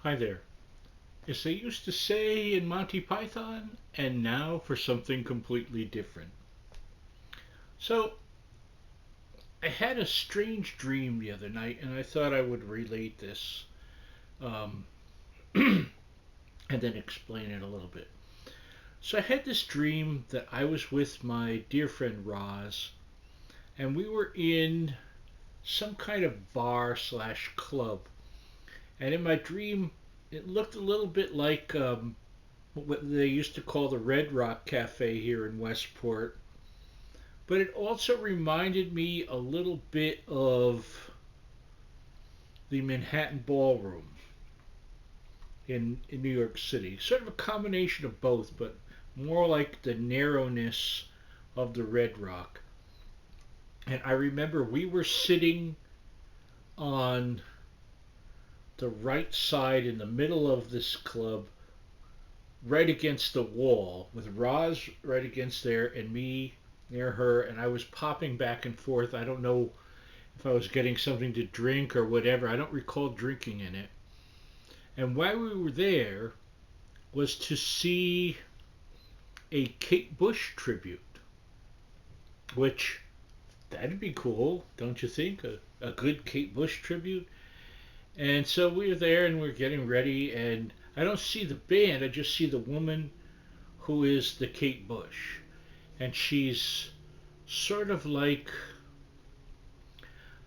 Hi there. As they used to say in Monty Python, and now for something completely different. So, I had a strange dream the other night, and I thought I would relate this um, and then explain it a little bit. So, I had this dream that I was with my dear friend Roz, and we were in some kind of bar slash club. And in my dream, it looked a little bit like what they used to call the Red Rock Cafe here in Westport, but it also reminded me a little bit of the Manhattan Ballroom in New York City. Sort of a combination of both, but more like the narrowness of the Red Rock. And I remember we were sitting on the right side in the middle of this club, right against the wall, with Roz right against there and me near her, and I was popping back and forth. I don't know if I was getting something to drink or whatever. I don't recall drinking in it. And why we were there was to see a Kate Bush tribute, which that'd be cool, don't you think? A good Kate Bush tribute. And so we were there and we're getting ready, and I don't see the band, I just see the woman who is the Kate Bush. And she's sort of like,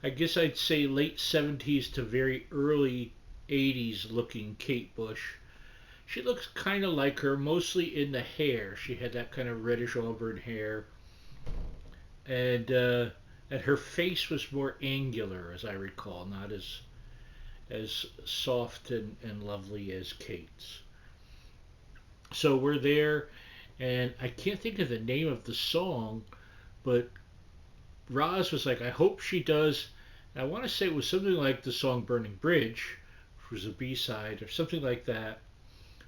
I guess I'd say late 70s to very early 80s looking Kate Bush. She looks kind of like her, mostly in the hair. She had that kind of reddish auburn hair, and her face was more angular, as I recall, not as soft and lovely as Kate's. So we're there, and I can't think of the name of the song, but Roz was like, "I hope she does." And I want to say it was something like the song "Burning Bridge," which was a B side or something like that.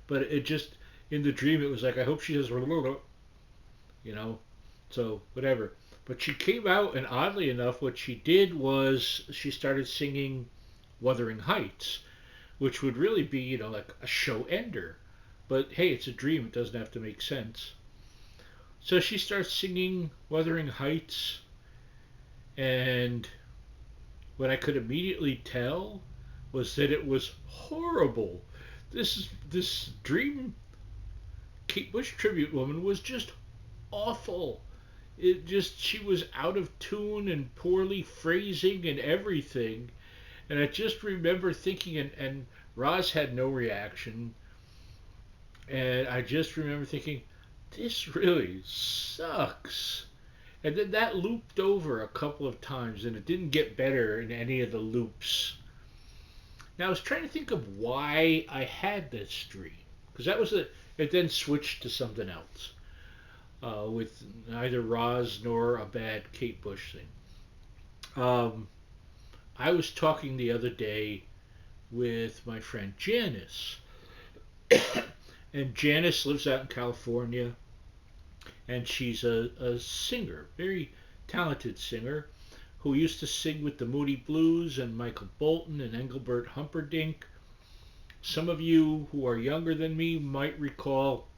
But it just in the dream it was like, "I hope she does," you know, so whatever. But she came out, and oddly enough, what she did was she started singing Wuthering Heights, which would really be, like a show ender. But hey, it's a dream, it doesn't have to make sense. So she starts singing Wuthering Heights, and what I could immediately tell was that it was horrible. This dream Kate Bush tribute woman was just awful. It just she was out of tune and poorly phrasing and everything. And I just remember thinking, and Roz had no reaction, and I just remember thinking, this really sucks. And then that looped over a couple of times, and it didn't get better in any of the loops. Now I was trying to think of why I had this dream, because that was it. It then switched to something else, with neither Roz nor a bad Kate Bush thing. Um, I was talking the other day with my friend Janice, and Janice lives out in California, and she's a singer, very talented singer, who used to sing with the Moody Blues and Michael Bolton and Engelbert Humperdinck. Some of you who are younger than me might recall,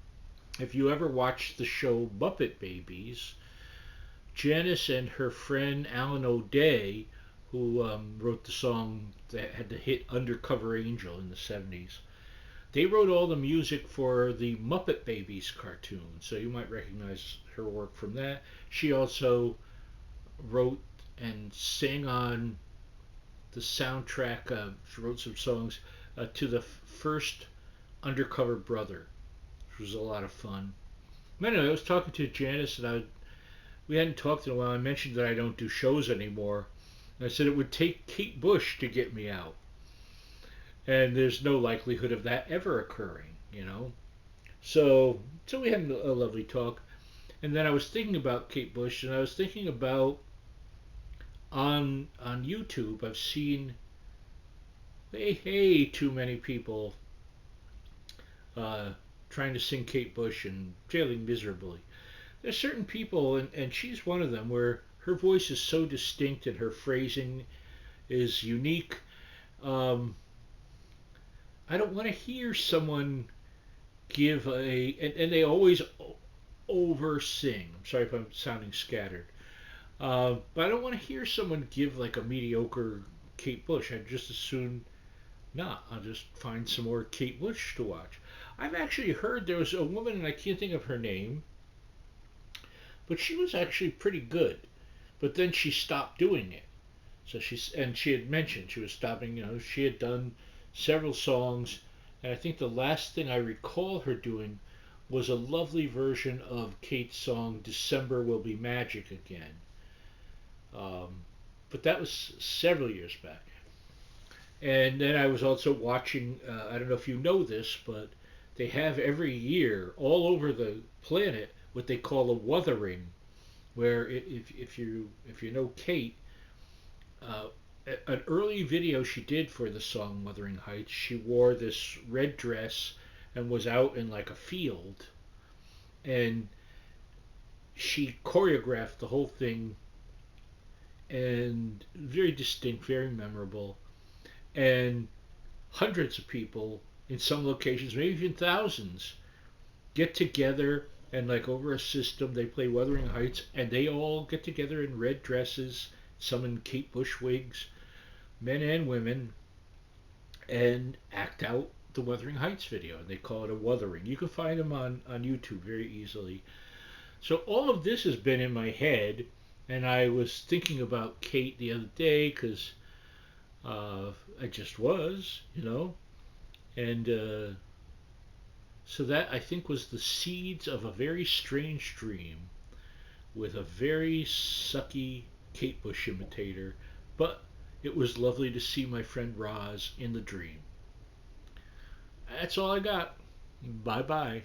if you ever watched the show Muppet Babies, Janice and her friend Alan O'Day, who wrote the song that had the hit Undercover Angel in the 70s, they wrote all the music for the Muppet Babies cartoon, so you might recognize her work from that. She also wrote and sang on the soundtrack. She wrote some songs to the first Undercover Brother, which was a lot of fun. Anyway, I was talking to Janice, and we hadn't talked in a while. I mentioned that I don't do shows anymore. And I said it would take Kate Bush to get me out, and there's no likelihood of that ever occurring. So we had a lovely talk, and then I was thinking about Kate Bush, and I was thinking about on YouTube. I've seen hey too many people uh, trying to sing Kate Bush and failing miserably. There's certain people, and she's one of them, where her voice is so distinct and her phrasing is unique. Um, I don't want to hear someone give and they always over sing. I'm sorry if I'm sounding scattered. But I don't want to hear someone give like a mediocre Kate Bush. I'd just as soon not. I'll just find some more Kate Bush to watch. I've actually heard there was a woman, and I can't think of her name, but she was actually pretty good. But then she stopped doing it. She had mentioned she was stopping. She had done several songs, and I think the last thing I recall her doing was a lovely version of Kate's song "December Will Be Magic Again." Um, but that was several years back. And then I was also watching. I don't know if you know this, but they have every year all over the planet what they call a wuthering, where if you know Kate, uh, an early video she did for the song Wuthering Heights, she wore this red dress and was out in like a field, and she choreographed the whole thing, and very distinct, very memorable, and hundreds of people in some locations, maybe even thousands, get together and like over a system they play Wuthering Heights, and they all get together in red dresses, some in Kate Bush wigs, men and women, and act out the Wuthering Heights video. And they call it a Wuthering. You can find them on YouTube very easily. So all of this has been in my head, and I was thinking about Kate the other day because I just was. And so that I think was the seeds of a very strange dream with a very sucky Kate Bush imitator. But it was lovely to see my friend Roz in the dream. That's all I got. Bye bye.